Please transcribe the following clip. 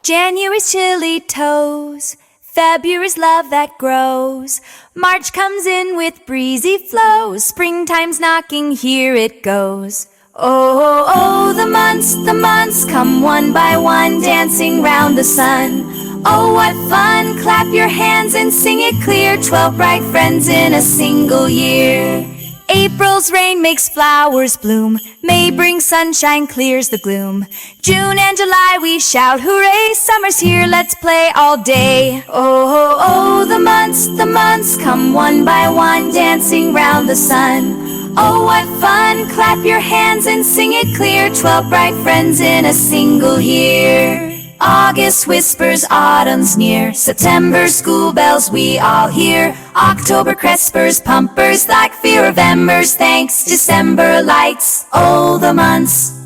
January's chilly toes, February's love that grows, March comes in with breezy flows, springtime's knocking, here it goes. Oh, oh, the months come one by one, dancing round the sun. Oh, what fun, clap your hands and sing it clear, 12 bright friends in a single year. April's rain makes flowers bloom, May brings sunshine, clears the gloom. June and July we shout hooray, summer's here, let's play all day. Oh, oh, the months come one by one, dancing round the sun. Oh, what fun, clap your hands and sing it clear, 12 bright friends in a single year. August whispers autumn's near, September school bells we all hear, October crespers, pumpers like fear of embers, thanks December lights, oh the months.